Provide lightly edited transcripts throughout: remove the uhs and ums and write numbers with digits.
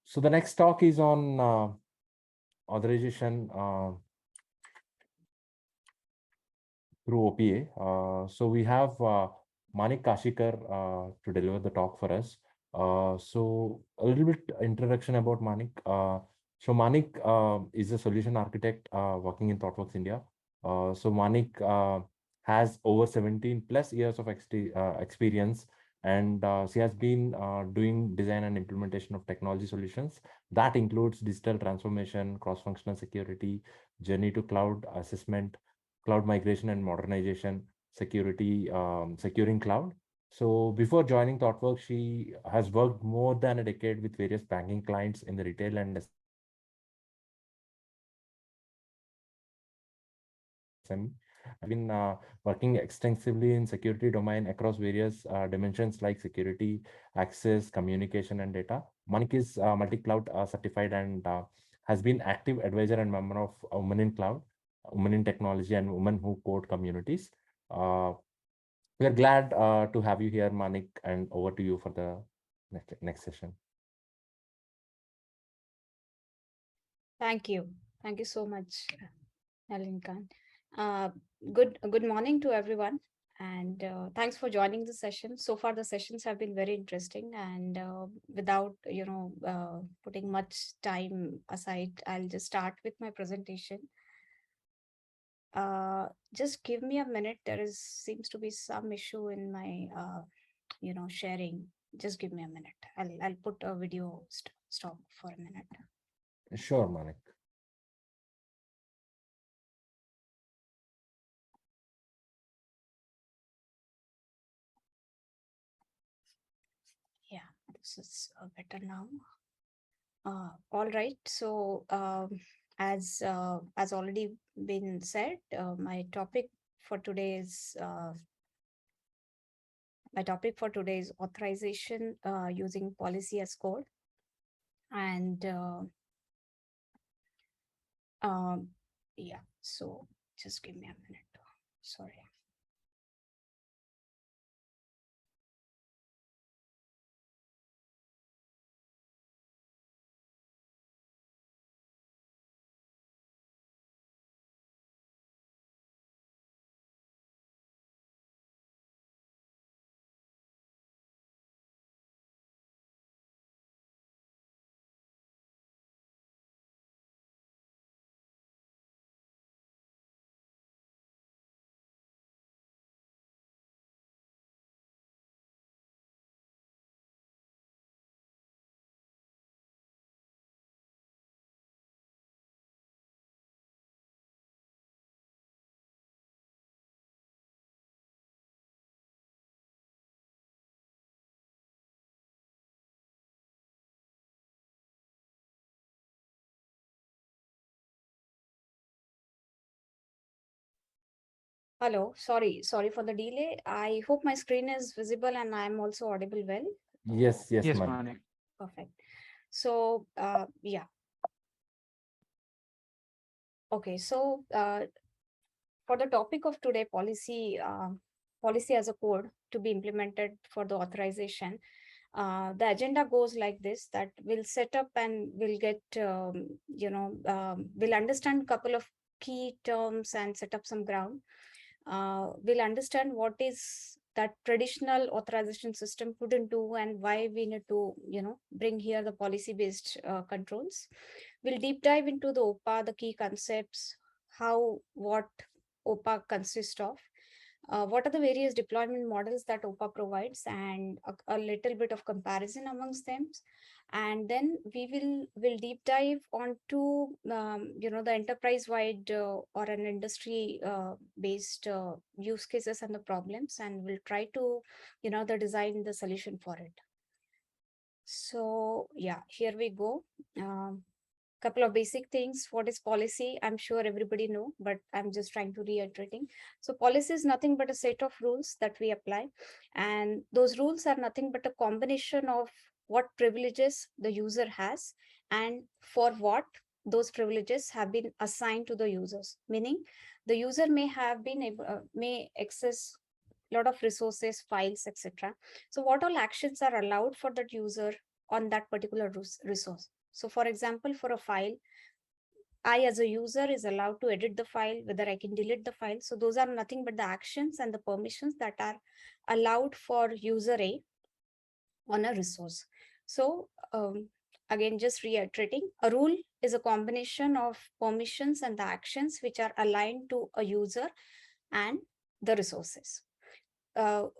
So the next talk is on authorization through OPA. So we have Manik Kashikar to deliver the talk for us. So a little bit introduction about Manik. So Manik is a solution architect working in Thoughtworks India. So Manik has over 17 plus years of experience, and she has been doing design and implementation of technology solutions that includes digital transformation, cross-functional security, journey to cloud assessment, cloud migration and modernization, security, securing cloud. So before joining Thoughtworks, she has worked more than a decade with various banking clients in the retail and SME, been working extensively in security domain across various dimensions like security, access, communication, and data. Manik is multi-cloud certified and has been active advisor and member of Women in Cloud, Women in Technology, and Women Who Code communities. Uh, we are glad to have you here, Manik, and over to you for the next session. Thank you. Thank you so much, Nalin Khan. Good morning to everyone, and thanks for joining the session. So far, the sessions have been very interesting, and without putting much time aside, I'll just start with my presentation. Just give me a minute. There is seems to be some issue in my sharing. Just give me a minute. I'll put a video stop for a minute. Sure, Manik. Yeah, this is better now. All right. So, as already been said, my topic for today is authorization using policy as code, and um, yeah. So, just give me a minute. Sorry. Hello. Sorry for the delay. I hope my screen is visible and I'm also audible well. Yes, yes, Yes, Manik. Manik. Perfect. So, yeah. Okay. So, for the topic of today, policy as a code to be implemented for the authorization. The agenda goes like this: that we'll set up and we'll get we'll understand a couple of key terms and set up some ground. We'll understand what is that traditional authorization system couldn't do and why we need to bring here the policy based controls. We'll deep dive into the OPA, the key concepts, how what OPA consists of, what are the various deployment models that OPA provides, and a little bit of comparison amongst them. And then will deep dive onto the enterprise wide or an industry based use cases and the problems, and we'll try to the design the solution for it. So yeah, here we go. Couple of basic things. What is policy? I'm sure everybody know, but I'm just trying to reiterating. So policy is nothing but a set of rules that we apply, and those rules are nothing but a combination of what privileges the user has and for what those privileges have been assigned to the users. Meaning, the user may have been able, may access lot of resources, files, etc. So what all actions are allowed for that user on that particular resource. So for example, for a file, I as a user is allowed to edit the file, whether I can delete the file. So those are nothing but the actions and the permissions that are allowed for user A on a resource. So again, just reiterating, a rule is a combination of permissions and the actions which are aligned to a user and the resources.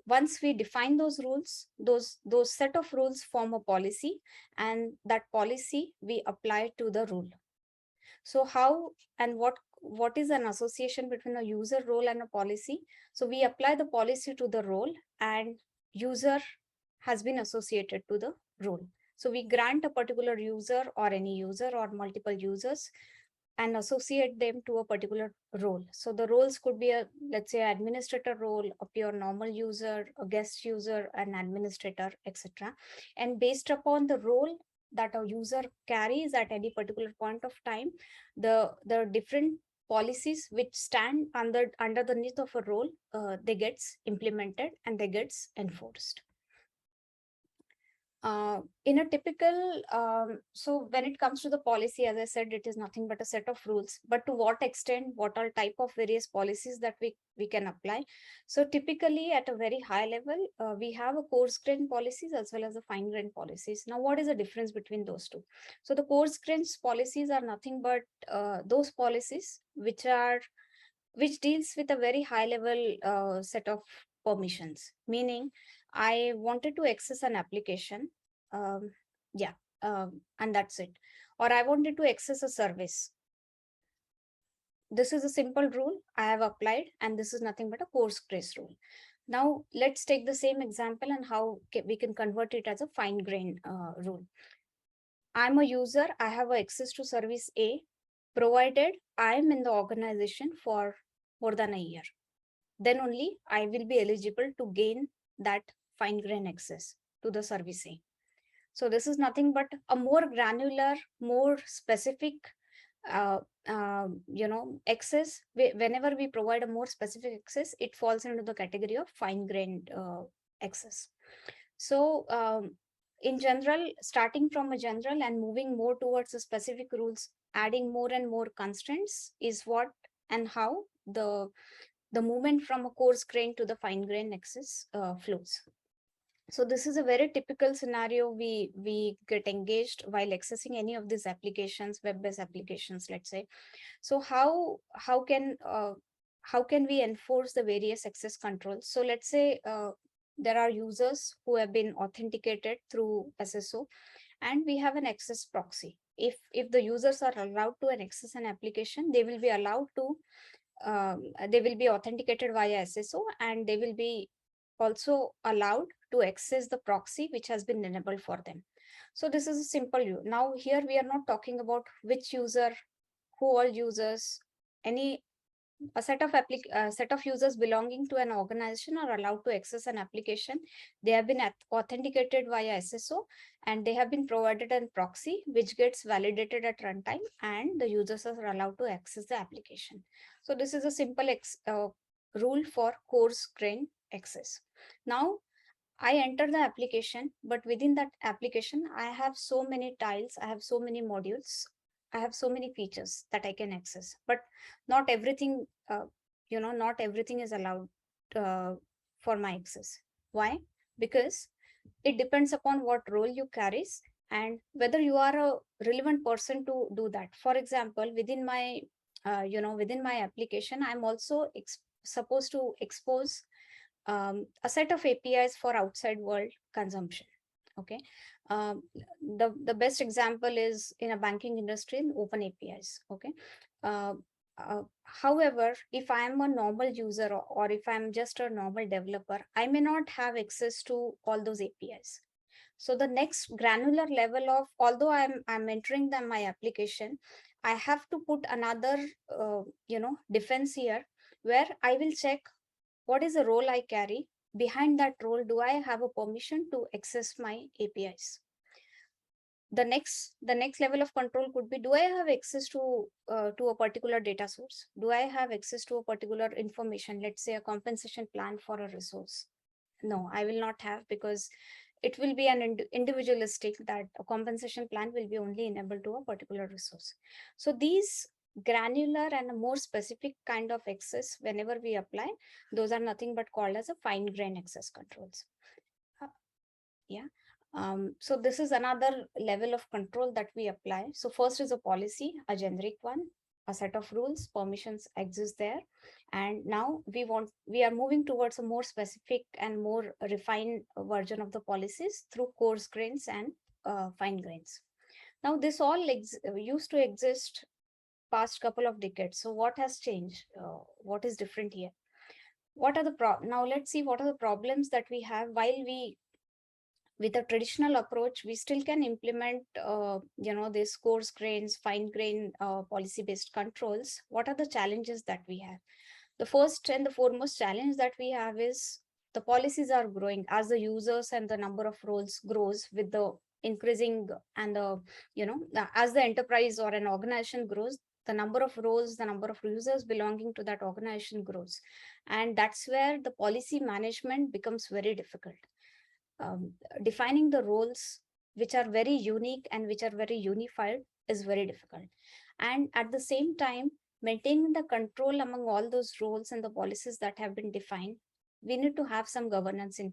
Once we define those rules, those set of rules form a policy, and that policy we apply to the rule. So how and what is an association between a user role and a policy? So we apply the policy to the role, and user has been associated to the role. So we grant a particular user or any user or multiple users and associate them to a particular role. So the roles could be a, let's say, administrator role, a pure normal user, a guest user, an administrator, etc. And based upon the role that a user carries at any particular point of time, the different policies which stand underneath of a role, they gets implemented and they gets enforced. In a typical, so when it comes to the policy, as I said, it is nothing but a set of rules. But to what extent, what are type of various policies that we can apply? So typically at a very high level, we have a coarse grain policies as well as the fine grain policies. Now, what is the difference between those two? So the coarse grain policies are nothing but those policies which deals with a very high level set of permissions, meaning I wanted to access an application, um, yeah, and that's it. Or I wanted to access a service. This is a simple rule I have applied, and this is nothing but a coarse grace rule. Now, let's take the same example and how we can convert it as a fine grain rule. I'm a user, I have access to service A, provided I am in the organization for more than a year. Then only I will be eligible to gain that fine grain access to the service A. So this is nothing but a more granular, more specific, access. Whenever we provide a more specific access, it falls into the category of fine grained access. So in general, starting from a general and moving more towards the specific rules, adding more and more constraints is what and how the movement from a coarse grain to the fine grain access flows. So this is a very typical scenario we get engaged while accessing any of these applications, web-based applications, let's say. So how can we enforce the various access controls? So let's say there are users who have been authenticated through SSO, and we have an access proxy. If the users are allowed to access an application, they will be allowed to they will be authenticated via SSO, and they will be also allowed to access the proxy which has been enabled for them. So this is a simple view. Now here we are not talking about which user, who all users, any a set of users belonging to an organization are allowed to access an application. They have been authenticated via SSO, and they have been provided a proxy which gets validated at runtime, and the users are allowed to access the application. So this is a simple rule for coarse grain access. Now I enter the application, but within that application, I have so many tiles, I have so many modules, I have so many features that I can access, but not everything, not everything is allowed for my access. Why? Because it depends upon what role you carries and whether you are a relevant person to do that. For example, within my application, I'm also supposed to expose a set of APIs for outside world consumption. Okay, the best example is in a banking industry in open APIs. Okay, uh, however, if I am a normal user, or if I'm just a normal developer, I may not have access to all those APIs. So the next granular level of, although I'm entering my application, I have to put another defense here, where I will check what is the role I carry. Behind that role, do I have a permission to access my APIs? The next level of control could be, do I have access to a particular data source? Do I have access to a particular information, let's say a compensation plan for a resource? No, I will not have, because it will be an individualistic, that a compensation plan will be only enabled to a particular resource. So these granular and a more specific kind of access, whenever we apply, those are nothing but called as a fine grain access controls. Yeah. So this is another level of control that we apply. So first is a policy, a generic one, a set of rules, permissions exist there. And now we are moving towards a more specific and more refined version of the policies through coarse grains and fine grains. Now this all used to exist past couple of decades. So what has changed? What is different here? What are the now let's see what are the problems that we have while we, with a traditional approach, we still can implement these coarse grains, fine grain policy based controls. What are the challenges that we have? The first and the foremost challenge that we have is the policies are growing as the users and the number of roles grows with the increasing, and as the enterprise or an organization grows, the number of roles, the number of users belonging to that organization grows, and that's where the policy management becomes very difficult. Defining the roles which are very unique and which are very unified is very difficult. And at the same time, maintaining the control among all those roles and the policies that have been defined, we need to have some governance in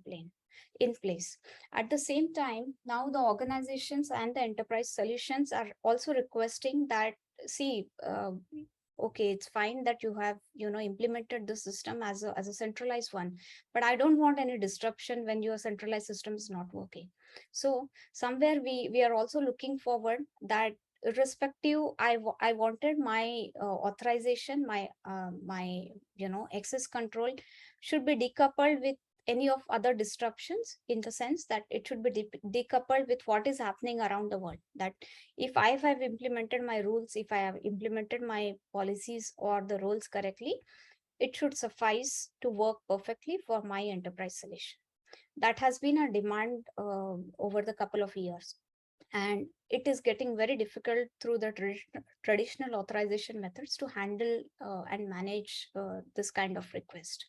place. At the same time, now the organizations and the enterprise solutions are also requesting that, see, okay, it's fine that you have implemented the system as a centralized one, but I don't want any disruption when your centralized system is not working. So somewhere we are also looking forward that irrespective, I wanted my authorization, my access control should be decoupled with any of other disruptions, in the sense that it should be decoupled with what is happening around the world. That if I have implemented my rules, if I have implemented my policies or the roles correctly, it should suffice to work perfectly for my enterprise solution. That has been a demand over the couple of years, and it is getting very difficult through the traditional authorization methods to handle and manage this kind of request.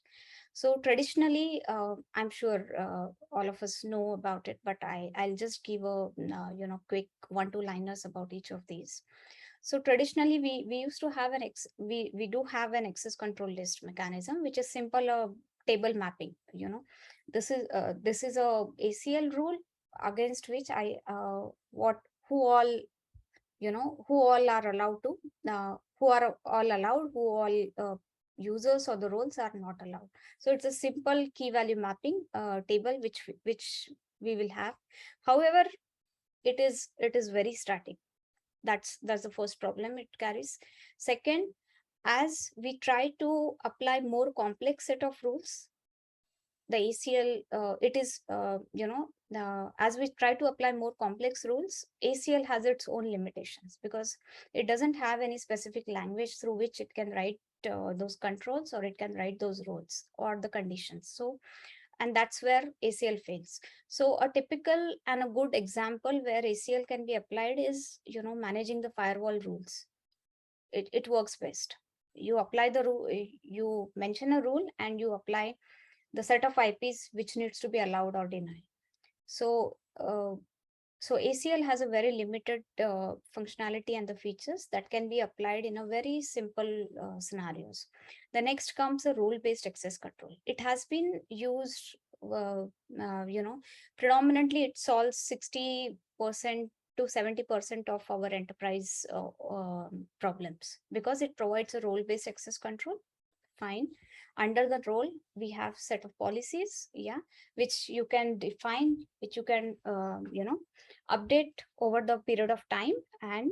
So traditionally, I'm sure all of us know about it, but I'll just give a quick 1-2 liners about each of these. So traditionally, we used to have we do have an access control list mechanism, which is simple table mapping. This is a ACL rule against which I what who all who all are allowed to who are all allowed, who all users or the roles are not allowed. So it's a simple key value mapping table which we will have. However, it is very static. That's the first problem it carries. Second, as we try to apply more complex set of rules, the ACL, it is, as we try to apply more complex rules, ACL has its own limitations because it doesn't have any specific language through which it can write those controls, or it can write those rules or the conditions. So, and that's where ACL fails. So a typical and a good example where ACL can be applied is, managing the firewall rules. It works best. You apply the rule, you mention a rule and you apply the set of IPs which needs to be allowed or denied. So, so ACL has a very limited functionality and the features that can be applied in a very simple scenarios. The next comes a rule-based access control. It has been used, predominantly it solves 60% to 70% of our enterprise problems because it provides a role-based access control. Fine. Under the role, we have set of policies, which you can define, which you can, update over the period of time, and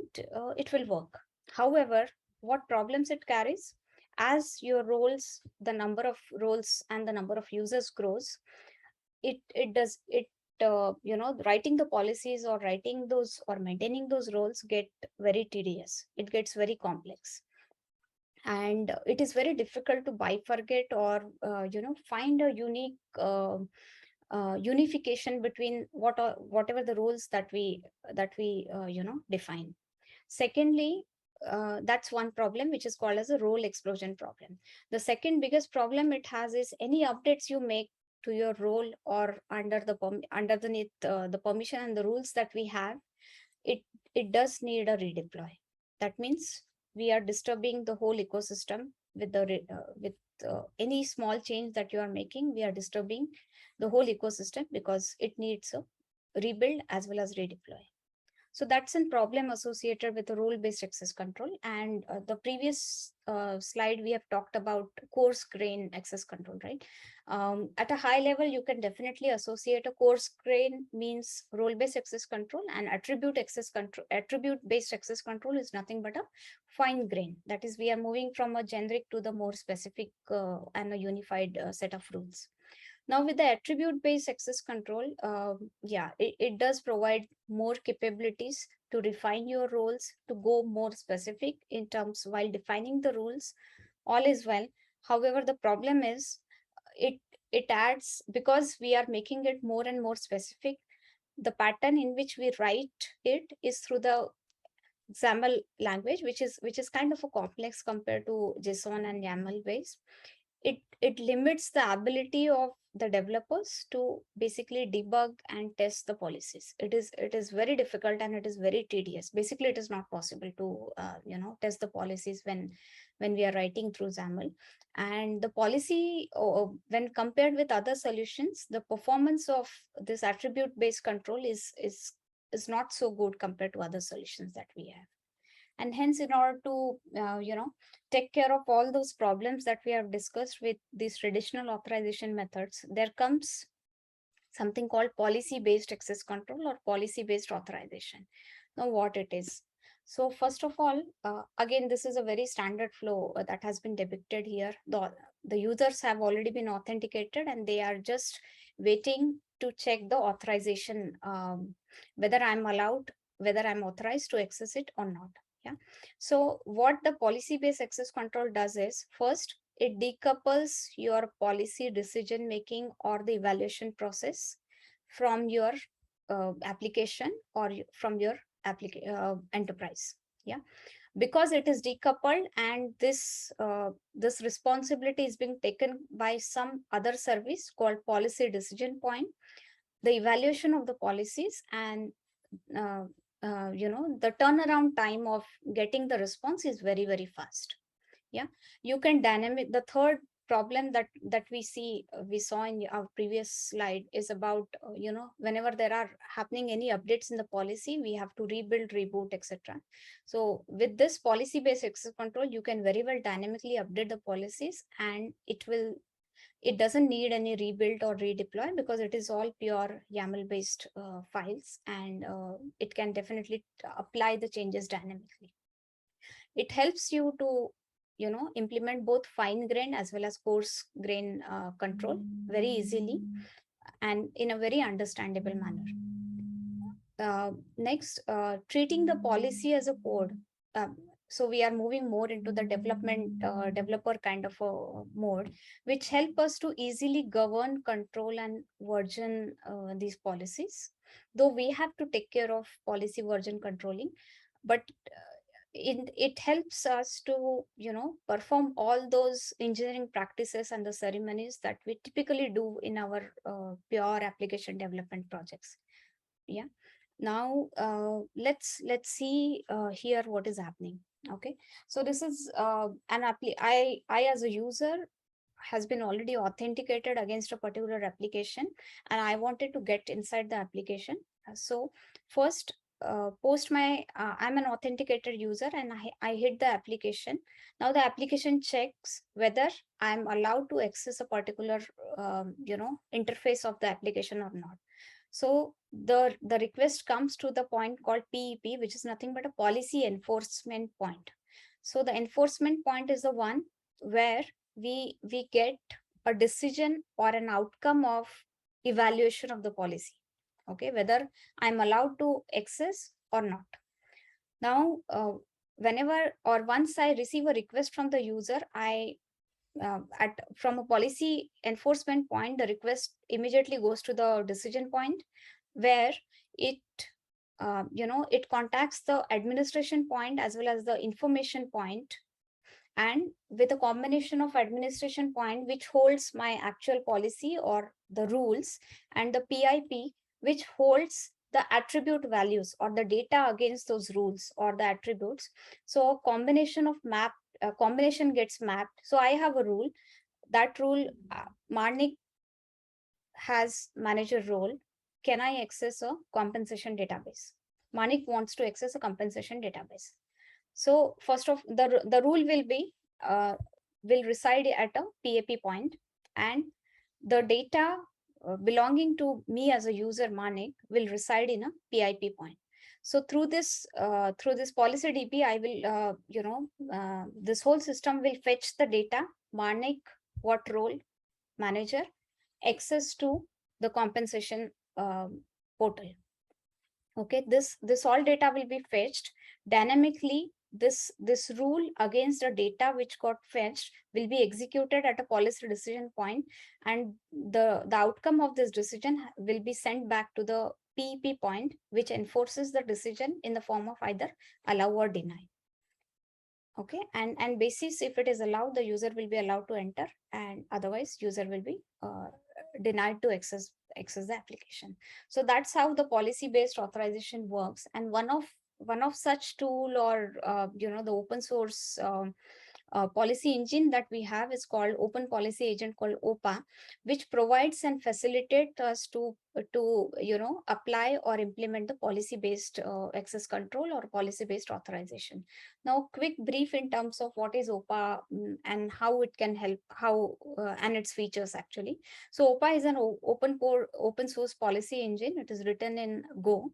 it will work. However, what problems it carries? As your roles, the number of roles and the number of users grows, writing the policies or writing those or maintaining those roles get very tedious. It gets very complex, and it is very difficult to bifurcate or find a unique unification between whatever the rules that we define. Secondly, that's one problem which is called as a role explosion problem. The second biggest problem it has is any updates you make to your role or under the underneath the permission and the rules that we have, it it does need a redeploy. That means we are disturbing the whole ecosystem with any small change that you are making. We are disturbing the whole ecosystem because it needs a rebuild as well as redeploy. So that's a problem associated with the role-based access control. And the previous slide, we have talked about coarse grain access control, right? At a high level, you can definitely associate a coarse grain means role-based access control, and attribute-based access control is nothing but a fine grain. That is, we are moving from a generic to the more specific and a unified set of rules. Now, with the attribute-based access control, it does provide more capabilities to refine your roles, to go more specific in terms while defining the rules. All is well. However, the problem is it it adds, because we are making it more and more specific. The pattern in which we write it is through the XAML language, which is kind of a complex compared to JSON and YAML based. It limits the ability of the developers to basically debug and test the policies. It is very difficult and it is very tedious. Basically, it is not possible to test the policies when we are writing through XAML. And the policy, when compared with other solutions, the performance of this attribute based control is not so good compared to other solutions that we have. And hence, in order to take care of all those problems that we have discussed with these traditional authorization methods, there comes something called policy based access control or policy based authorization. Now, what it is? So first of all, again, this is a very standard flow that has been depicted here. The users have already been authenticated and they are just waiting to check the authorization, whether I'm authorized to access it or not. Yeah. So what the policy based access control does is, first, it decouples your policy decision making or the evaluation process from your application or from your enterprise. Yeah, because it is decoupled and this responsibility is being taken by some other service called policy decision point. The evaluation of the policies and uh, the turnaround time of getting the response is very, very fast. Yeah, you can dynamic. The third problem that we saw in our previous slide is about whenever there are happening any updates in the policy, we have to rebuild, reboot, etc. So with this policy based access control, you can very well dynamically update the policies, and it doesn't need any rebuild or redeploy because it is all pure YAML based files, and it can definitely apply the changes dynamically. It helps you to implement both fine grain as well as coarse grain control very easily and in a very understandable manner. Next, treating the policy as a code. So we are moving more into the developer kind of a mode, which help us to easily govern, control, and version these policies. Though we have to take care of policy version controlling, but it helps us to perform all those engineering practices and the ceremonies that we typically do in our pure application development projects. Yeah. Now let's see here what is happening. Okay, so this is I as a user has been already authenticated against a particular application, and I wanted to get inside the application. So first, post my I'm an authenticated user and I hit the application. Now the application checks whether I'm allowed to access a particular interface of the application or not. So the request comes to the point called PEP, which is nothing but a policy enforcement point. So the enforcement point is the one where we get a decision or an outcome of evaluation of the policy. Okay, whether I'm allowed to access or not. Now, whenever or once I receive a request from the user, from a policy enforcement point, the request immediately goes to the decision point, where it it contacts the administration point as well as the information point, and with a combination of administration point which holds my actual policy or the rules, and the PIP, which holds the attribute values or the data against those rules or the attributes. So a combination of a combination gets mapped. So I have a rule. That rule, Manik has manager role. Can I access a compensation database? Manik wants to access a compensation database. So first of the rule will be will reside at a PAP point, and the data belonging to me as a user Manik will reside in a PIP point. So through this policy DB, I will this whole system will fetch the data Manik, what role, manager, access to the compensation portal. Okay, this all data will be fetched dynamically. This rule against the data which got fetched will be executed at a policy decision point, and the outcome of this decision will be sent back to the PEP point, which enforces the decision in the form of either allow or deny. Okay, and basis, if it is allowed, the user will be allowed to enter, and otherwise user will be denied to access the application. So that's how the policy based authorization works. And one of such tool, or the open source policy engine that we have is called Open Policy Agent, called OPA, which provides and facilitates us to apply or implement the policy based access control or policy based authorization. Now, quick brief in terms of what is OPA, and how it can help, and its features actually. So OPA is an open source policy engine. It is written in Go.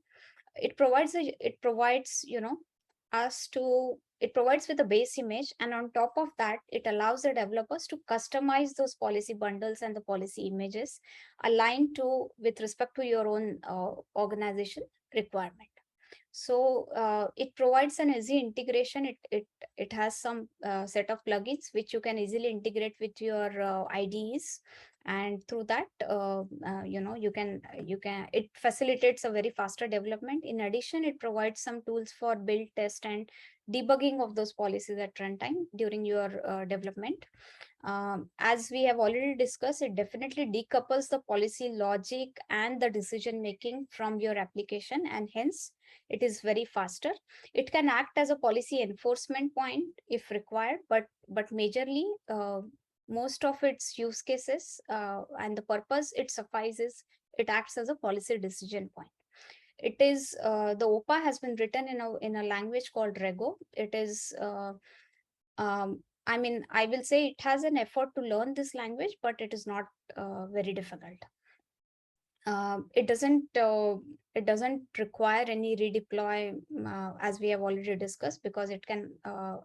It provides it provides with a base image, and on top of that it allows the developers to customize those policy bundles and the policy images aligned to with respect to your own organization requirement. So it provides an easy integration. It has some set of plugins which you can easily integrate with your IDEs, and through that it facilitates a very faster development. In addition, it provides some tools for build, test, and debugging of those policies at runtime during your development. As we have already discussed, it definitely decouples the policy logic and the decision making from your application, and hence it is very faster. It can act as a policy enforcement point if required, but majorly most of its use cases and the purpose it suffices, it acts as a policy decision point. It is the OPA has been written in a language called Rego. It is I will say it has an effort to learn this language, but it is not very difficult. It doesn't require any redeploy, as we have already discussed, because it can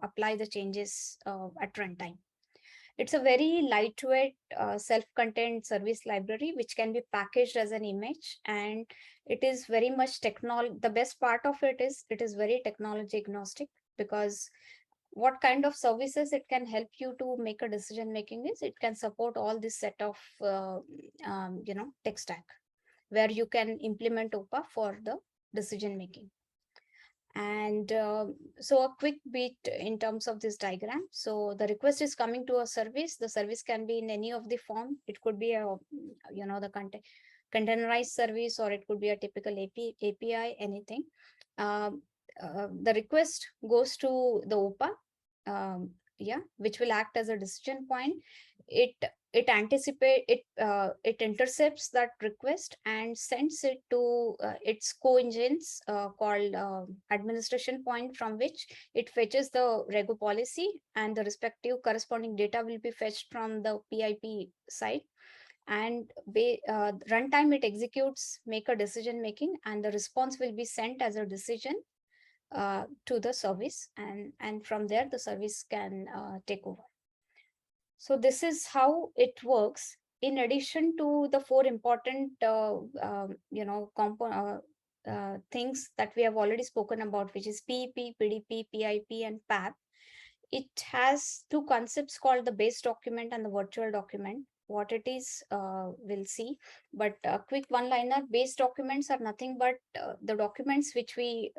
apply the changes at runtime. It's a very lightweight, self-contained service library which can be packaged as an image, and it is very much the best part of it is very technology agnostic, because what kind of services it can help you to make a decision making is it can support all this set of tech stack, where you can implement OPA for the decision making. And so a quick bit in terms of this diagram. So the request is coming to a service. The service can be in any of the form. It could be the containerized service, or it could be a typical API, anything. The request goes to the OPA, which will act as a decision point. It intercepts that request and sends it to its co-engines called administration point, from which it fetches the Rego policy, and the respective corresponding data will be fetched from the PIP side, and runtime it executes make a decision making, and the response will be sent as a decision to the service, and from there the service can take over. So this is how it works. In addition to the four important things that we have already spoken about, which is PEP, PDP, PIP, and PAP, it has two concepts called the base document and the virtual document. What it is, we'll see. But a quick one-liner: base documents are nothing but the documents which we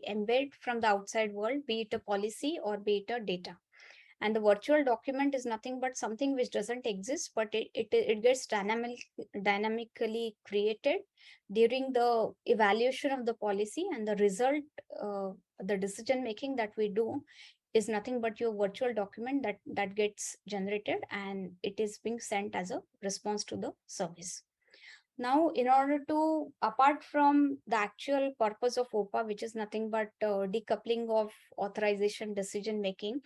embed from the outside world, be it a policy or be it a data. And the virtual document is nothing but something which doesn't exist, but it gets dynamically created during the evaluation of the policy, and the result, the decision making that we do is nothing but your virtual document that gets generated, and it is being sent as a response to the service. Now, in order to, apart from the actual purpose of OPA, which is nothing but decoupling of authorization decision making,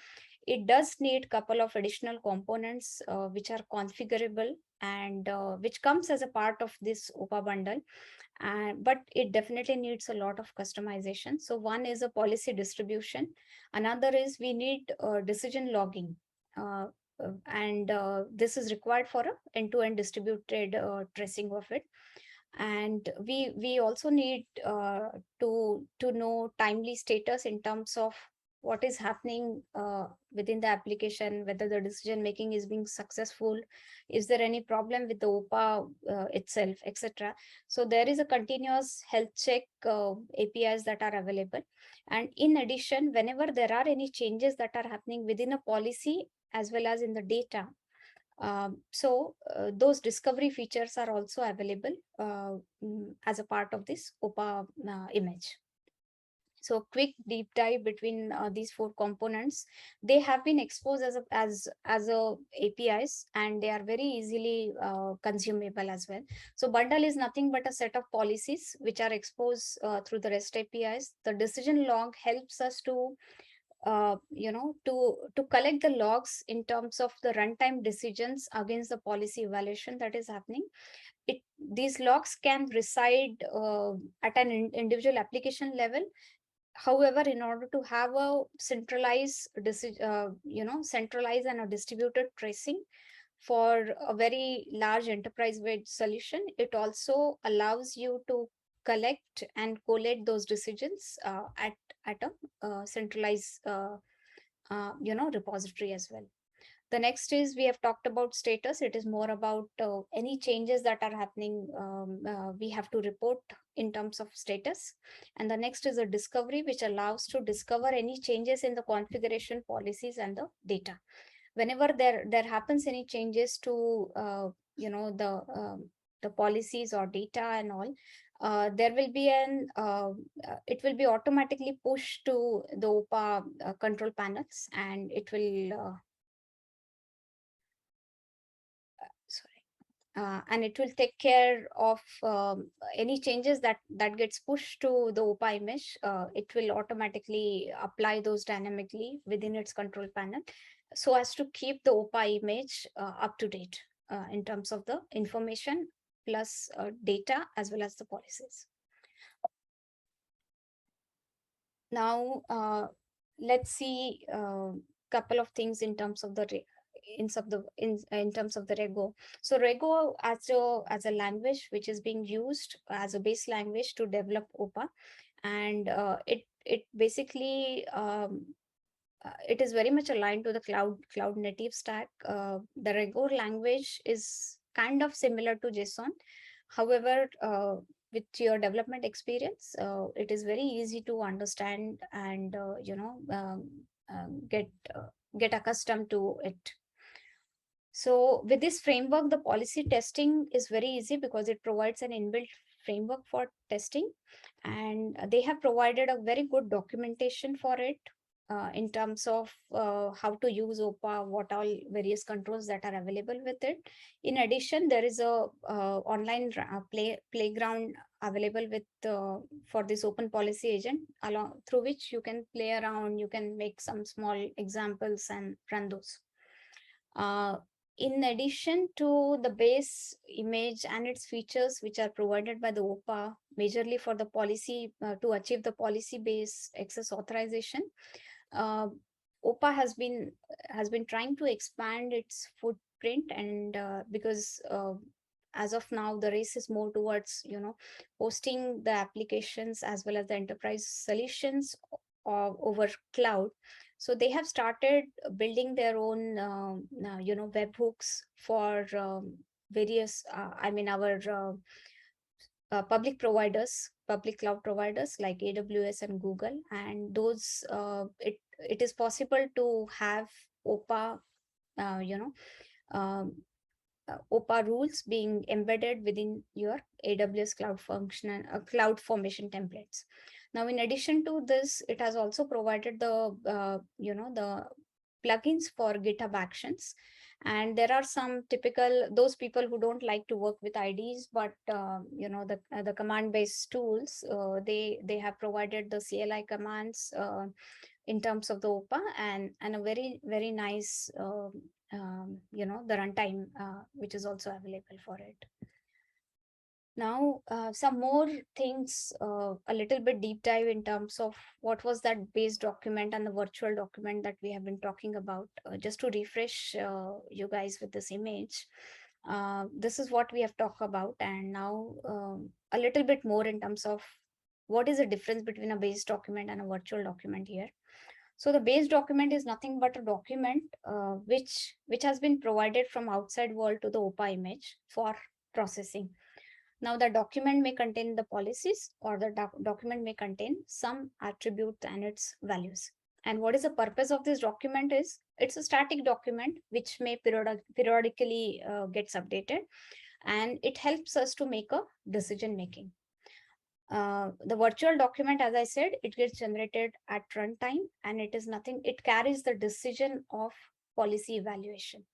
it does need couple of additional components which are configurable, and which comes as a part of this OPA bundle. But it definitely needs a lot of customization. So one is a policy distribution. Another is we need decision logging. Uh, and this is required for a end-to-end distributed tracing of it. And we also need to know timely status in terms of what is happening within the application, whether the decision making is being successful, is there any problem with the OPA itself, etc. So there is a continuous health check APIs that are available. And in addition, whenever there are any changes that are happening within a policy as well as in the data, those discovery features are also available as a part of this OPA image. So quick deep dive between these four components. They have been exposed as a APIs, and they are very easily consumable as well. So bundle is nothing but a set of policies which are exposed through the REST APIs. The decision log helps us to to collect the logs in terms of the runtime decisions against the policy evaluation that is happening. These logs can reside at an individual application level. However, in order to have a centralized centralized and a distributed tracing for a very large enterprise-wide solution, it also allows you to collect and collate those decisions at a centralized repository as well. The next is, we have talked about status. It is more about any changes that are happening, we have to report in terms of status. And the next is a discovery, which allows to discover any changes in the configuration policies and the data. Whenever there happens any changes to the policies or data and all, there will be it will be automatically pushed to the OPA control panels, and it will and it will take care of any changes that gets pushed to the OPA image. It will automatically apply those dynamically within its control panel, so as to keep the OPA image up to date in terms of the information plus data as well as the policies. Now, let's see a couple of things in terms of the in terms of the Rego. So Rego as a language which is being used as a base language to develop OPA, and it basically it is very much aligned to the cloud native stack. The Rego language is kind of similar to JSON. However, with your development experience, it is very easy to understand and get accustomed to it. So with this framework, the policy testing is very easy because it provides an inbuilt framework for testing, and they have provided a very good documentation for it in terms of how to use OPA, what all various controls that are available with it. In addition, there is a online playground available with for this open policy agent, along through which you can play around, you can make some small examples and run those. In addition to the base image and its features, which are provided by the OPA, majorly for the policy to achieve the policy-based access authorization, OPA has been trying to expand its footprint, and because as of now, the race is more towards hosting the applications as well as the enterprise solutions over cloud. So they have started building their own webhooks for various our public providers, public cloud providers like AWS and Google. And those it is possible to have OPA, you know, um, OPA rules being embedded within your AWS cloud function, cloud formation templates. Now, in addition to this, it has also provided the the plugins for GitHub Actions, and there are some typical those people who don't like to work with IDs, but the command based tools, they have provided the CLI commands in terms of the OPA, and a very nice the runtime which is also available for it. Now, some more things, a little bit deep dive in terms of what was that base document and the virtual document that we have been talking about. Just to refresh you guys with this image, this is what we have talked about, and now a little bit more in terms of what is the difference between a base document and a virtual document here. So the base document is nothing but a document which has been provided from outside world to the OPA image for processing. Now the document may contain the policies, or the document may contain some attribute and its values. And what is the purpose of this document is, it's a static document which may periodically gets updated, and it helps us to make a decision making. The virtual document, as I said, it gets generated at runtime, and it is nothing, it carries the decision of policy evaluation.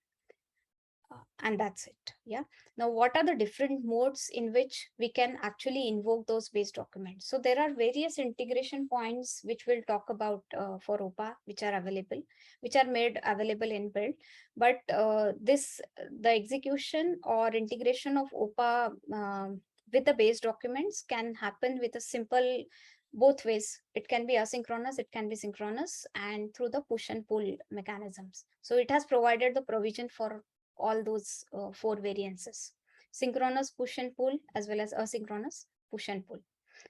And that's it. Yeah. Now, what are the different modes in which we can actually invoke those base documents? So there are various integration points which we'll talk about for OPA, which are available, which are made available in build. But the execution or integration of OPA with the base documents can happen with a simple both ways. It can be asynchronous, it can be synchronous, and through the push and pull mechanisms. So it has provided the provision for all those four variances: synchronous push and pull, as well as asynchronous push and pull.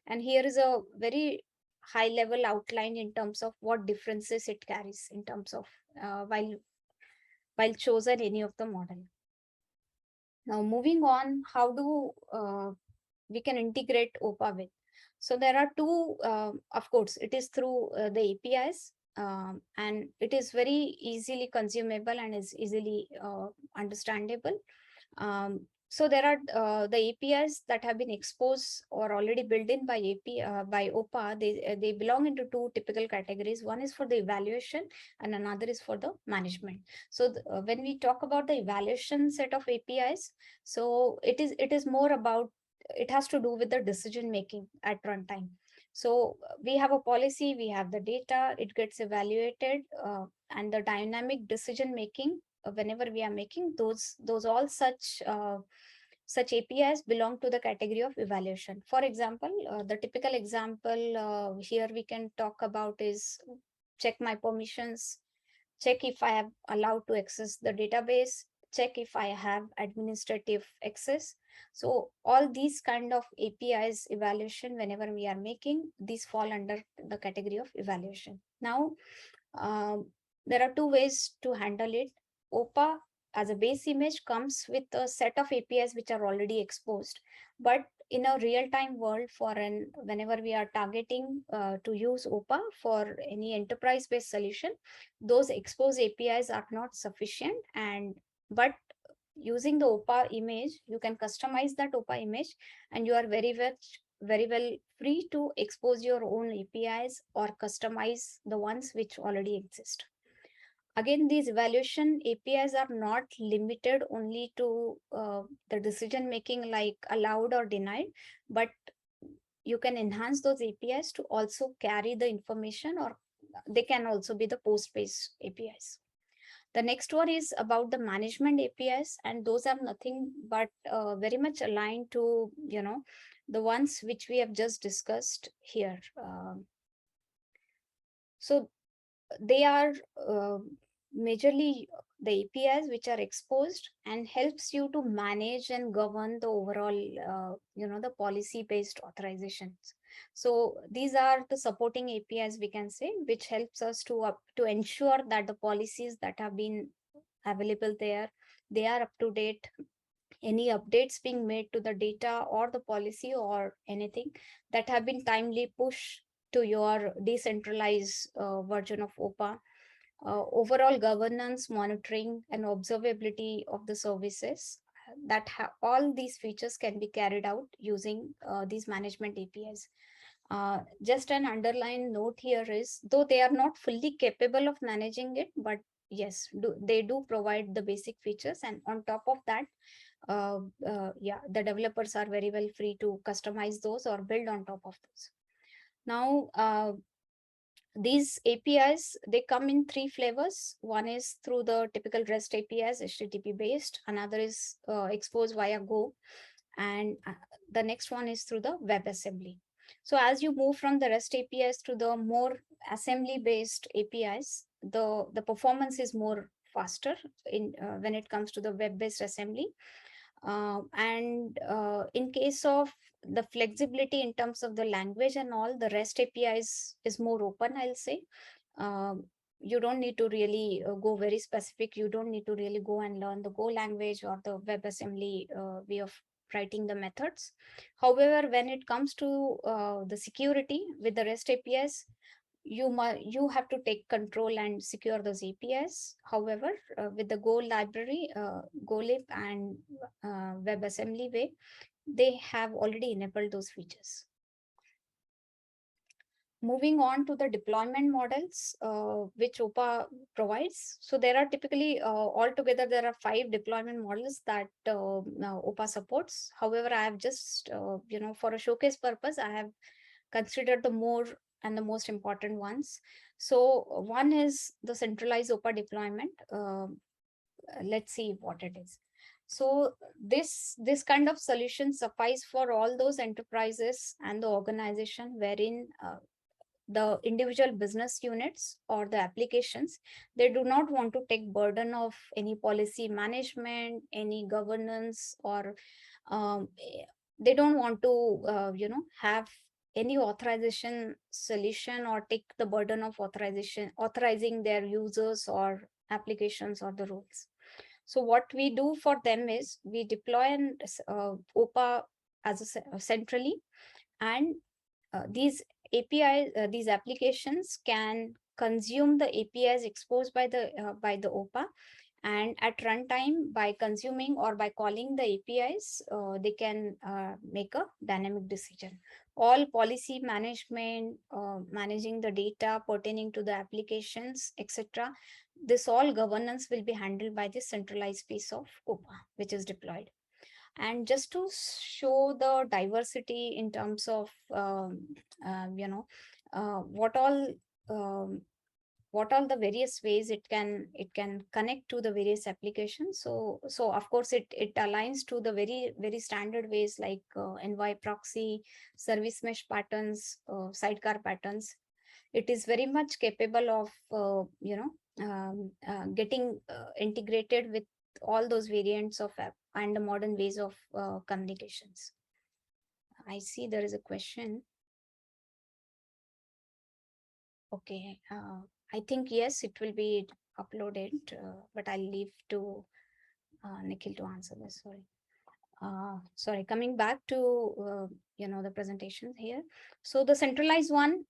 And here is a very high level outline in terms of what differences it carries in terms of while chosen any of the model. Now, moving on, how do we can integrate OPA with? So there are two, of course, it is through the APIs, and it is very easily consumable and is easily understandable. So there are the APIs that have been exposed or already built in by by OPA. They belong into two typical categories. One is for the evaluation, and another is for the management. So when we talk about the evaluation set of APIs, so it is more about, it has to do with the decision making at runtime. So we have a policy, we have the data, it gets evaluated, and the dynamic decision making whenever we are making those all such APIs belong to the category of evaluation. For example, the typical example here we can talk about is check my permissions, check if I have allowed to access the database, check if I have administrative access. So all these kind of APIs evaluation, whenever we are making, these fall under the category of evaluation. Now, there are two ways to handle it. OPA as a base image comes with a set of APIs which are already exposed, but in a real-time world, whenever we are targeting to use OPA for any enterprise-based solution, those exposed APIs are not sufficient. But using the OPA image, you can customize that OPA image, and you are very well free to expose your own APIs or customize the ones which already exist. Again, these evaluation APIs are not limited only to the decision making like allowed or denied, but you can enhance those APIs to also carry the information, or they can also be the post-based APIs. The next one is about the management APIs, and those are nothing but very much aligned to the ones which we have just discussed here. So they are majorly the APIs which are exposed and helps you to manage and govern the overall, the policy-based authorizations. So these are the supporting APIs, we can say, which helps us to ensure that the policies that have been available there, they are up to date. Any updates being made to the data or the policy or anything that have been timely pushed to your decentralized version of OPA, overall governance, monitoring, and observability of the services. All these features can be carried out using these management APIs. Just an underline note here is, though they are not fully capable of managing it, but yes, they do provide the basic features, and on top of that, yeah, the developers are very well free to customize those or build on top of those. Now, these APIs, they come in three flavors. One is through the typical REST APIs, HTTP based. Another is exposed via Go. And the next one is through the WebAssembly. So as you move from the REST APIs to the more assembly based APIs, the performance is more faster in when it comes to the web based assembly. In case of the flexibility in terms of the language and all, the REST APIs is more open, I'll say. You don't need to really go very specific. You don't need to really go and learn the Go language or the WebAssembly way of writing the methods. However, when it comes to the security with the REST APIs, you have to take control and secure those APIs. However, with the Go library, GoLib and WebAssembly way, they have already enabled those features. Moving on to the deployment models, which OPA provides. So there are typically altogether there are 5 deployment models that OPA supports. However, I have just for a showcase purpose, I have considered the more and the most important ones. So one is the centralized OPA deployment. Let's see what it is. So this kind of solution suffice for all those enterprises and the organization wherein the individual business units or the applications, they do not want to take burden of any policy management, any governance, or they don't want to have any authorization solution or take the burden of authorizing their users or applications or the rules. So what we do for them is we deploy an OPA as centrally, and these applications can consume the APIs exposed by the OPA, and at runtime, by consuming or by calling the APIs, they can make a dynamic decision. All policy management, managing the data pertaining to the applications, etc. This all governance will be handled by the centralized piece of OPA, which is deployed. And just to show the diversity in terms of what all the various ways it can connect to the various applications. So of course it aligns to the very standard ways like envoy proxy, service mesh patterns, sidecar patterns. It is very much capable of getting integrated with all those variants of app and the modern ways of communications. I see there is a question. Okay, I think yes, it will be uploaded, but I'll leave to Nikhil to answer this. Sorry, coming back to the presentation here. So the centralized one,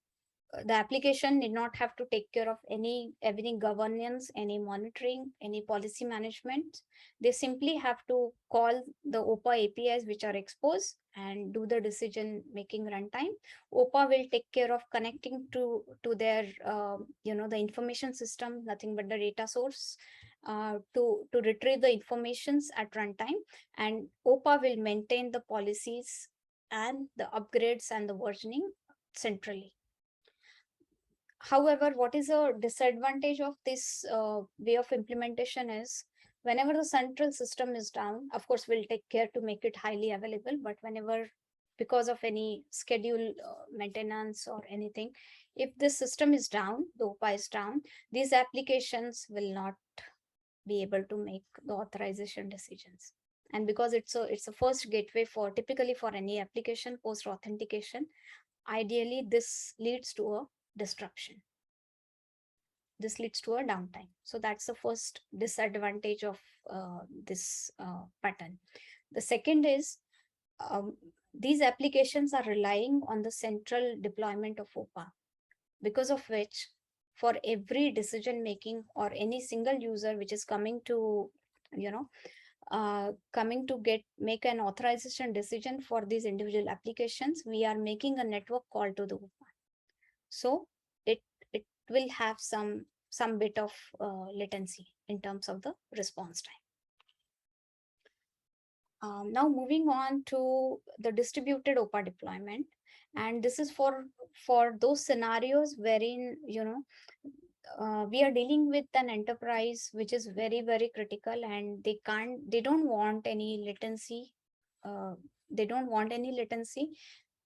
the application need not have to take care of any governance, any monitoring, any policy management. They simply have to call the OPA APIs which are exposed and do the decision making runtime. OPA will take care of connecting to their the information system, nothing but the data source, to retrieve the informations at runtime, and OPA will maintain the policies and the upgrades and the versioning centrally. However, what is a disadvantage of this way of implementation is, whenever the central system is down, of course, we'll take care to make it highly available. But whenever, because of any schedule maintenance or anything, if this system is down, the OPA is down, these applications will not be able to make the authorization decisions. And because it's a first gateway for typically for any application post authentication, ideally this leads to a disruption. This leads to a downtime. So that's the first disadvantage of this pattern. The second is these applications are relying on the central deployment of OPA, because of which for every decision making or any single user which is coming to, you know, coming to make an authorization decision for these individual applications, we are making a network call to the OPA. So it it will have some bit of latency in terms of the response time. Now moving on to the distributed OPA deployment, and this is for those scenarios wherein, you know, we are dealing with an enterprise which is very critical, and they don't want any latency. Uh, they don't want any latency.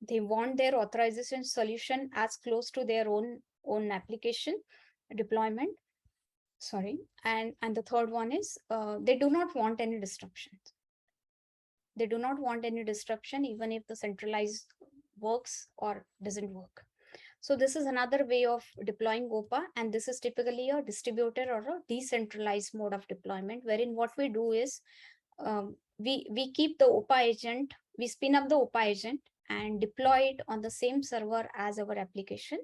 They want their authorization solution as close to their own application deployment. Sorry, and the third one is they do not want any disruptions. They do not want any disruption, even if the centralized works or doesn't work. So this is another way of deploying OPA, and this is typically a distributed or a decentralized mode of deployment, wherein what we do is we keep the OPA agent, we spin up the OPA agent and deploy it on the same server as our application,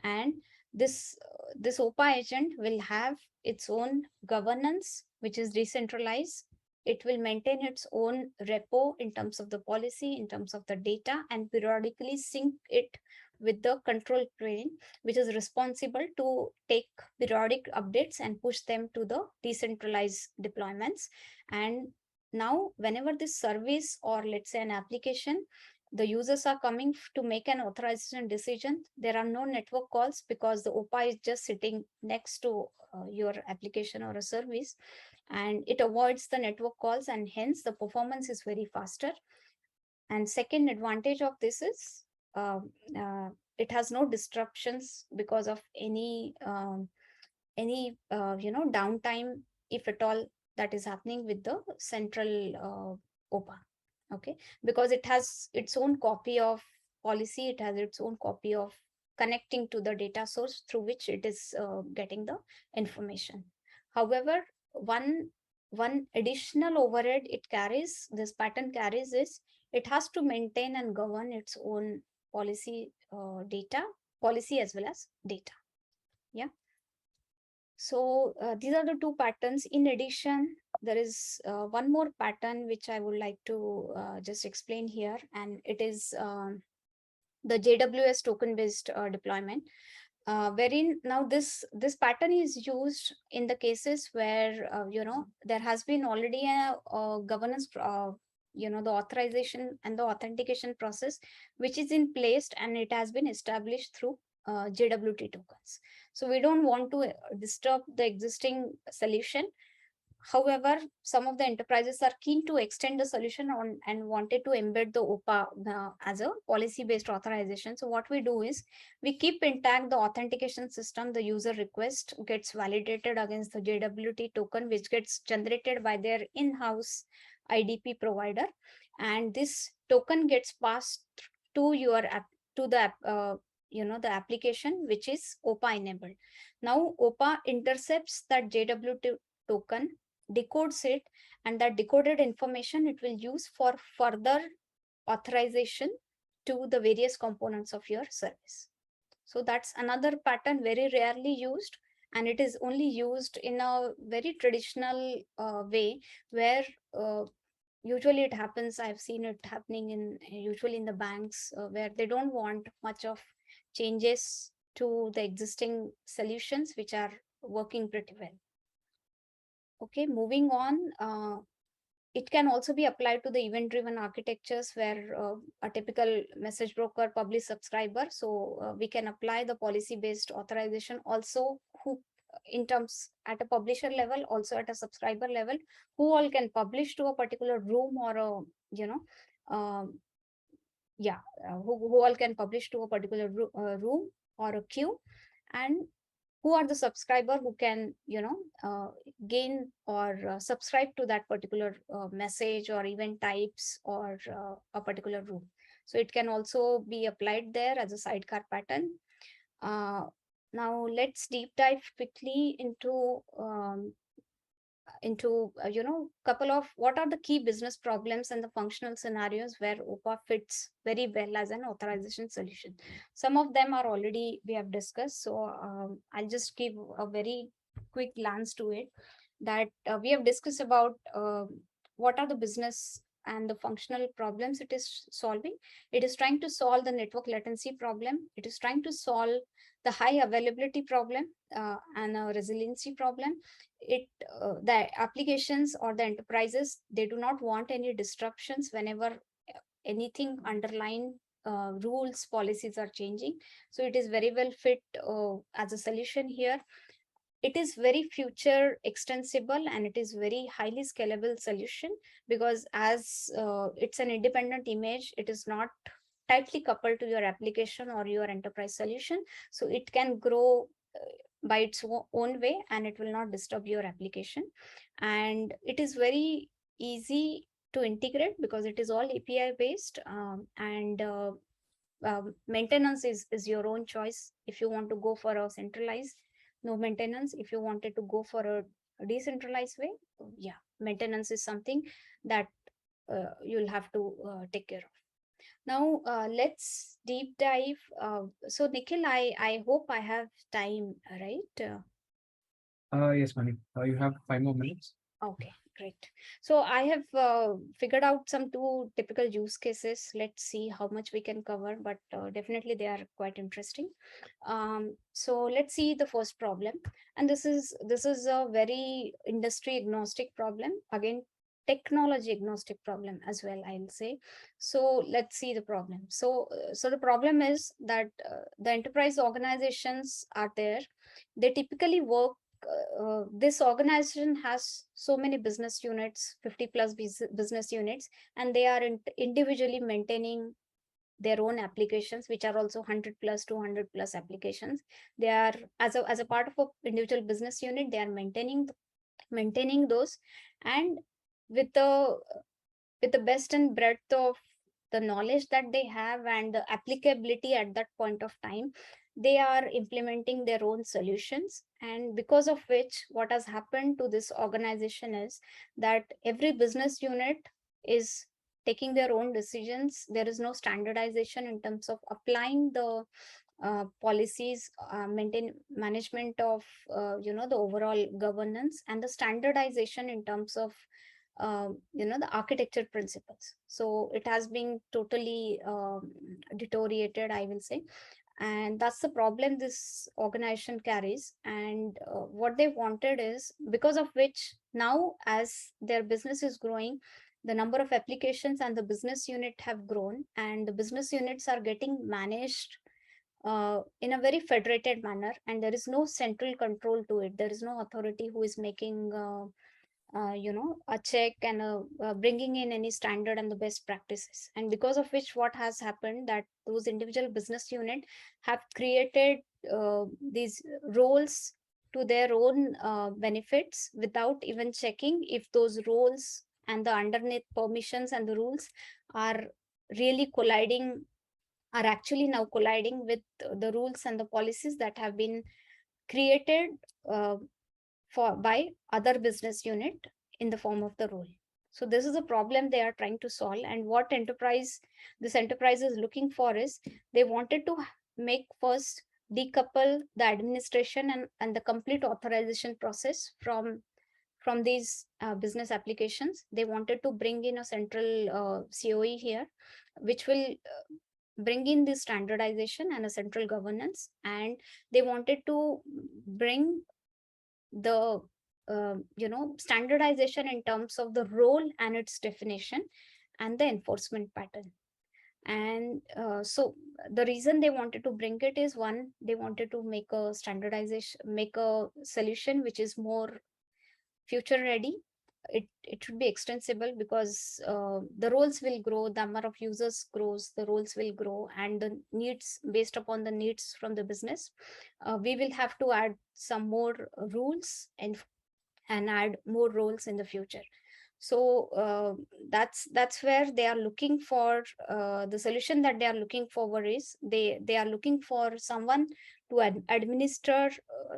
and this OPA agent will have its own governance, which is decentralized. It will maintain its own repo in terms of the policy, in terms of the data, and periodically sync it with the control plane, which is responsible to take periodic updates and push them to the decentralized deployments. And now, whenever this service or let's say an application, the users are coming to make an authorization decision, there are no network calls because the OPA is just sitting next to your application or a service, and it avoids the network calls, and hence the performance is very faster. And second advantage of this is um, it has no disruptions because of any downtime, if at all, that is happening with the central OPA. Okay, because it has its own copy of policy, it has its own copy of connecting to the data source through which it is getting the information. However, one additional overhead it carries, this pattern carries, is it has to maintain and govern its own policy data, policy as well as data. Yeah. So these are the two patterns. In addition, there is one more pattern which I would like to just explain here, and it is the JWS token based deployment, wherein now this pattern is used in the cases where there has been already a governance the authorization and the authentication process which is in place, and it has been established through JWT tokens. So we don't want to disturb the existing solution. However, some of the enterprises are keen to extend the solution on and wanted to embed the OPA as a policy-based authorization. So what we do is we keep intact the authentication system. The user request gets validated against the JWT token, which gets generated by their in-house IDP provider, and this token gets passed to your app, to the app, the application which is OPA enabled. Now OPA intercepts that JWT token, decodes it, and that decoded information it will use for further authorization to the various components of your service. So that's another pattern very rarely used, and it is only used in a very traditional way where usually it happens. I've seen it happening in usually in the banks where they don't want much of changes to the existing solutions which are working pretty well. Okay, moving on. It can also be applied to the event-driven architectures where a typical message broker publish subscriber. So we can apply the policy-based authorization also, who in terms at a publisher level, also at a subscriber level, who all can publish to a particular room or a um, who all can publish to a particular room or a queue, and who are the subscriber who can gain or subscribe to that particular message or event types or a particular room. So it can also be applied there as a sidecar pattern. Now let's deep dive quickly into into couple of what are the key business problems and the functional scenarios where OPA fits very well as an authorization solution. Some of them are already we have discussed, so I'll just give a very quick glance to it. That we have discussed about what are the business and the functional problems it is solving. It is trying to solve the network latency problem. It is trying to solve the high availability problem and a resiliency problem. It The applications or the enterprises, they do not want any disruptions whenever anything underlying rules policies are changing. So it is very well fit as a solution here. It is very future extensible and it is very highly scalable solution, because as it's an independent image, it is not tightly coupled to your application or your enterprise solution. So it can grow by its own way and it will not disturb your application. And it is very easy to integrate because it is all API based, and maintenance is your own choice. If you want to go for a centralized, no maintenance. If you wanted to go for a decentralized way, yeah, maintenance is something that you'll have to take care of. Now let's deep dive. So Nikhil, I hope I have time, right? Yes, Manik. You have 5 more minutes. Okay, great. So I have figured out some two typical use cases. Let's see how much we can cover, but definitely they are quite interesting. So let's see the first problem, and this is a very industry agnostic problem. Again, technology agnostic problem as well, I'll say. So let's see the problem. So the problem is that the enterprise organizations are there. They typically work, this organization has so many business units, 50 plus business units, and they are individually maintaining their own applications, which are also 100 plus 200 plus applications. They are, as a part of a individual business unit, they are maintaining those. And with the best and breadth of the knowledge that they have and the applicability at that point of time, they are implementing their own solutions. And because of which, what has happened to this organization is that every business unit is taking their own decisions. There is no standardization in terms of applying the policies, maintain management of the overall governance, and the standardization in terms of the architecture principles. So it has been totally deteriorated, I will say. And that's the problem this organization carries. And what they wanted is, because of which now as their business is growing, the number of applications and the business unit have grown, and the business units are getting managed in a very federated manner, and there is no central control to it. There is no authority who is making a check and bringing in any standard and the best practices. And because of which, what has happened, that those individual business unit have created these roles to their own benefits, without even checking if those roles and the underneath permissions and the rules are really colliding, are actually now colliding with the rules and the policies that have been created uh, for by other business unit in the form of the role. So this is a problem they are trying to solve. And what this enterprise is looking for is, they wanted to make first decouple the administration and the complete authorization process from these business applications. They wanted to bring in a central COE here, which will bring in this standardization and a central governance. And they wanted to bring the standardization in terms of the role and its definition and the enforcement pattern. And so the reason they wanted to bring it is, one, they wanted to make a standardization, make a solution which is more future ready. It should be extensible, because the roles will grow, the number of users grows, the roles will grow, and the needs, based upon the needs from the business, we will have to add some more rules and add more roles in the future. So that's where they are looking for, the solution that they are looking for is, they are looking for someone to administer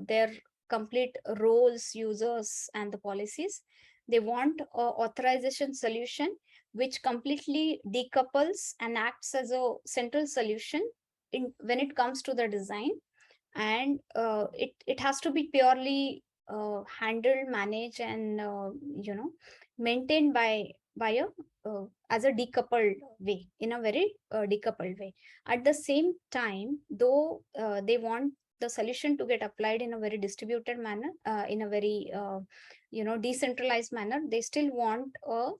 their complete roles, users, and the policies. They want a authorization solution which completely decouples and acts as a central solution when it comes to the design. And it has to be purely handled, managed, and maintained by a as a decoupled way, in a very decoupled way. At the same time, though, they want the solution to get applied in a very distributed manner, in a very decentralized manner. They still want a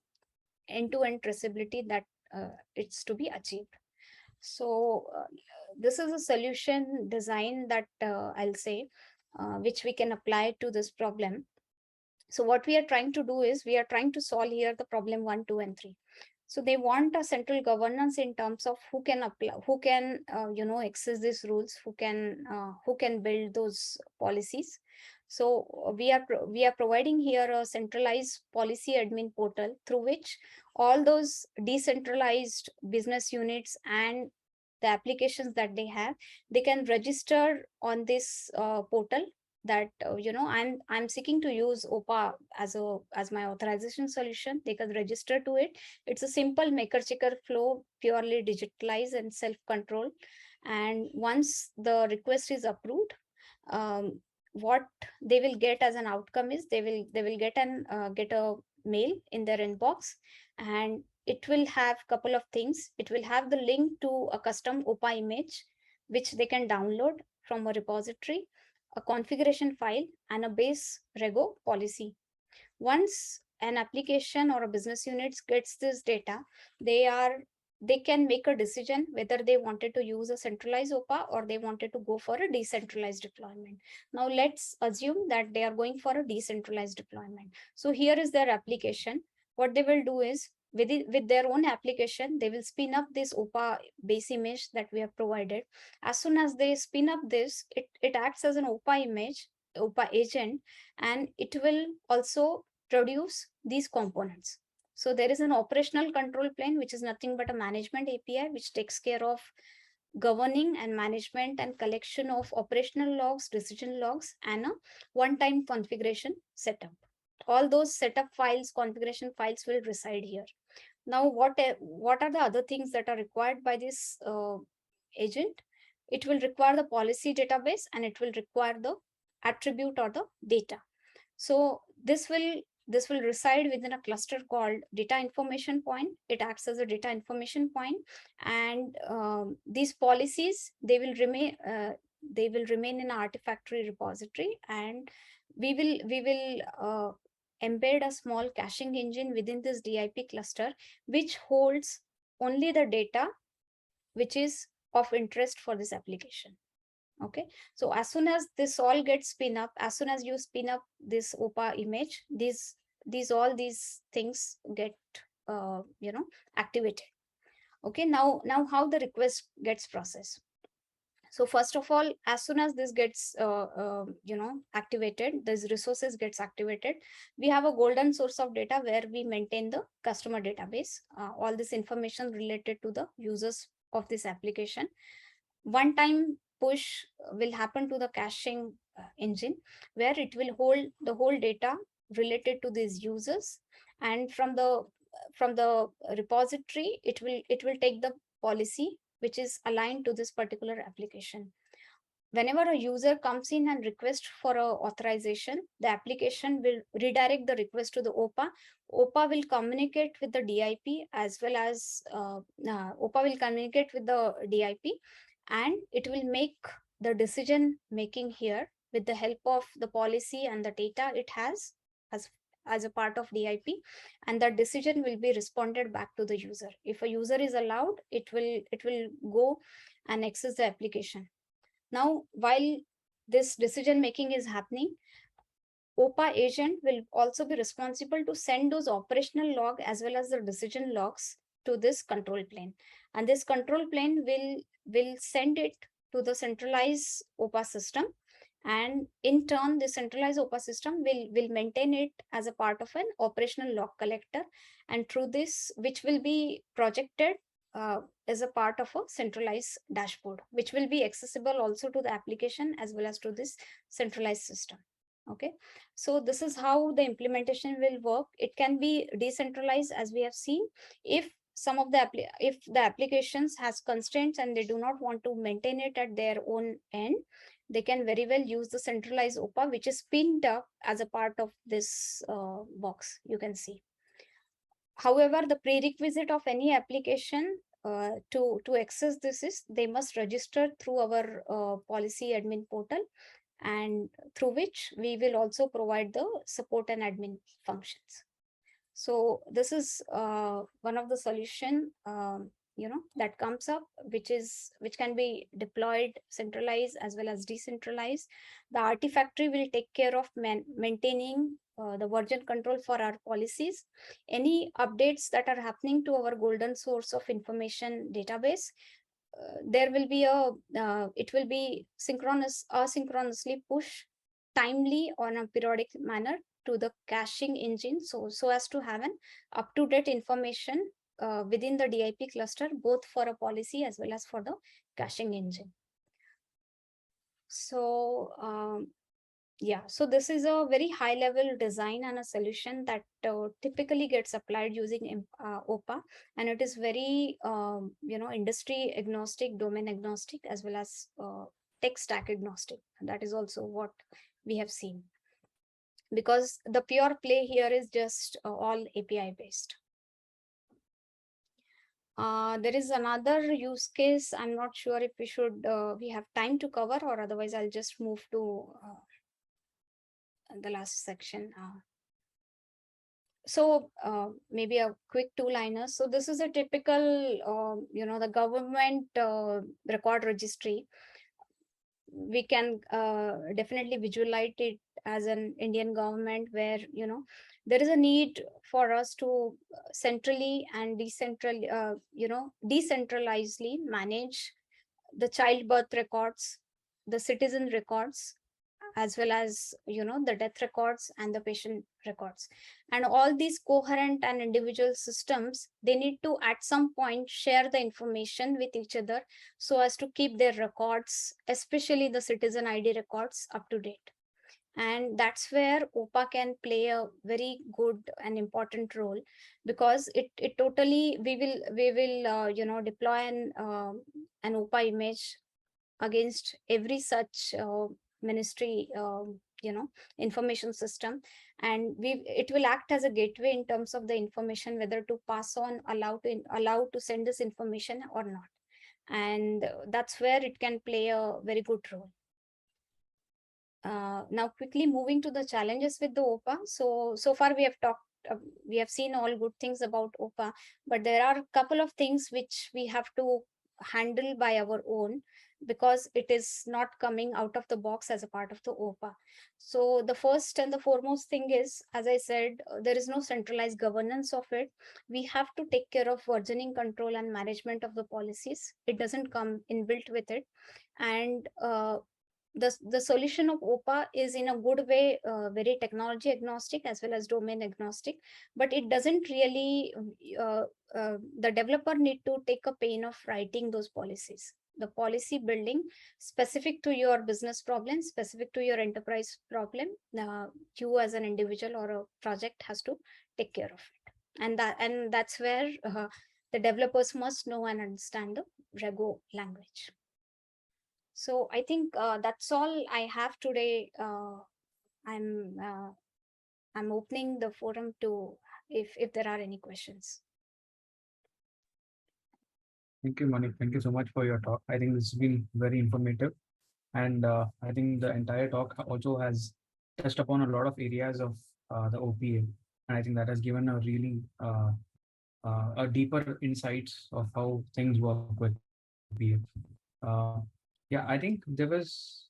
end-to-end traceability that it's to be achieved. So this is a solution design that I'll say, which we can apply to this problem. So what we are trying to do is we are trying to solve here the problem 1, 2, and 3. So they want a central governance in terms of who can apply, who can access these rules, who can build those policies. So we are providing here a centralized policy admin portal through which all those decentralized business units and the applications that they have, they can register on this portal, that I'm seeking to use OPA as my authorization solution. They can register to it. It's a simple maker checker flow, purely digitalized and self control. And once the request is approved, what they will get as an outcome is they will get a mail in their inbox, and it will have couple of things. It will have the link to a custom OPA image which they can download from a repository, a configuration file, and a base rego policy. Once an application or a business unit gets this data, they can make a decision whether they wanted to use a centralized OPA or they wanted to go for a decentralized deployment. Now let's assume that they are going for a decentralized deployment. So here is their application. What they will do is, with their own application, they will spin up this OPA base image that we have provided. As soon as they spin up this, it acts as an OPA image, OPA agent, and it will also produce these components. So there is an operational control plane, which is nothing but a management API, which takes care of governing and management and collection of operational logs, decision logs, and a one-time configuration setup. All those setup files, configuration files will reside here. Now, what are the other things that are required by this agent? It will require the policy database, and it will require the attribute or the data. So this will reside within a cluster called data information point. It acts as a data information point, and these policies, they will remain in an Artifactory repository, and we will embed a small caching engine within this DIP cluster, which holds only the data which is of interest for this application. Okay, so as soon as this all gets spin up, as soon as you spin up this OPA image, all these things get activated. Okay, now how the request gets processed. So first of all, as soon as this gets activated, these resources gets activated, we have a golden source of data where we maintain the customer database, all this information related to the users of this application. One time push will happen to the caching engine, where it will hold the whole data related to these users, and from the repository, it will take the policy which is aligned to this particular application. Whenever a user comes in and requests for a authorization, the application will redirect the request to the OPA. OPA will communicate with the DIP, as well as OPA will communicate with the DIP, and it will make the decision making here with the help of the policy and the data it has as a part of DIP, and that decision will be responded back to the user. If a user is allowed, it will go and access the application. Now, while this decision making is happening, OPA agent will also be responsible to send those operational log as well as the decision logs to this control plane, and this control plane will send it to the centralized OPA system, and in turn the centralized OPA system will maintain it as a part of an operational log collector, and through this, which will be projected as a part of a centralized dashboard, which will be accessible also to the application as well as to this centralized system. Okay, so this is how the implementation will work. It can be decentralized, as we have seen. If some of the if the applications has constraints and they do not want to maintain it at their own end, they can very well use the centralized OPA, which is pinned up as a part of this box, you can see. However, the prerequisite of any application to access this is they must register through our policy admin portal, and through which we will also provide the support and admin functions. So this is one of the solution that comes up, which can be deployed centralized as well as decentralized. The Artifactory will take care of maintaining the version control for our policies. Any updates that are happening to our golden source of information database, there will be it will be asynchronously push timely on a periodic manner to the caching engine, so as to have an up-to-date information within the DIP cluster, both for a policy as well as for the caching engine. So yeah, so this is a very high level design and a solution that typically gets applied using OPA, and it is very industry agnostic, domain agnostic, as well as tech stack agnostic. And that is also what we have seen, because the pure play here is just all API based. There is another use case. I'm not sure if we have time to cover, or otherwise I'll just move to the last section. So maybe a quick two-liner. So this is a typical, the government record registry. We can definitely visualize it as an Indian government where, there is a need for us to centrally and decentralizedly manage the childbirth records, the citizen records, as well as the death records and the patient records. And all these coherent and individual systems, they need to at some point share the information with each other so as to keep their records, especially the citizen ID records, up to date. And that's where OPA can play a very good and important role, because it totally, we will deploy an OPA image against every such ministry information system, and it will act as a gateway in terms of the information, whether to pass on, allow to send this information or not. And that's where it can play a very good role. Now quickly moving to the challenges with the OPA. So far we have talked, we have seen all good things about OPA, but there are a couple of things which we have to handle by our own, because it is not coming out of the box as a part of the OPA. So the first and the foremost thing is, as I said, there is no centralized governance of it. We have to take care of versioning control and management of the policies. It doesn't come inbuilt with it. And the solution of OPA is in a good way very technology agnostic as well as domain agnostic, but it doesn't really the developer need to take a pain of writing those policies. The policy building specific to your business problem, specific to your enterprise problem, you as an individual or a project has to take care of it. And that's where the developers must know and understand the Rego language. So I think that's all I have today. I'm opening the forum to if there are any questions. Thank you, Manik. Thank you so much for your talk. I think this has been very informative. And I think the entire talk also has touched upon a lot of areas of the OPA. And I think that has given a really a deeper insights of how things work with OPA. Yeah, I think there was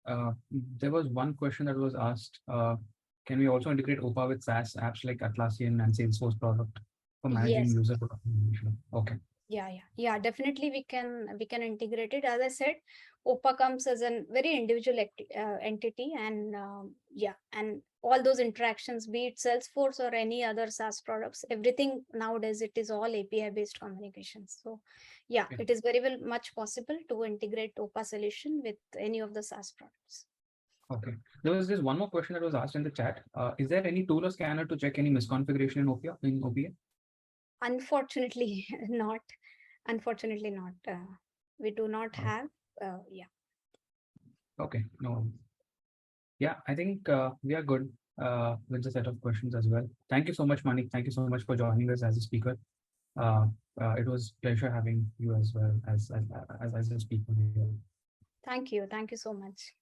one question that was asked. Can we also integrate OPA with SaaS apps like Atlassian and Salesforce product for managing Yes. user information? Okay. Yeah, definitely we can integrate it. As I said, OPA comes as a very individual entity, and and all those interactions, be it Salesforce or any other SaaS products, everything nowadays it is all API based communications. So yeah, Okay. it is very well much possible to integrate OPA solution with any of the SaaS products. Okay. There was this one more question that was asked in the chat. Is there any tool or scanner to check any misconfiguration in OPA? Unfortunately, not. Unfortunately, not. We do not Oh, have. Yeah. okay. No. Yeah, I think we are good with the set of questions as well. Thank you so much, Manik. Thank you so much for joining us as a speaker. Uh, it was pleasure having you as well as a speaker here. Thank you. Thank you so much.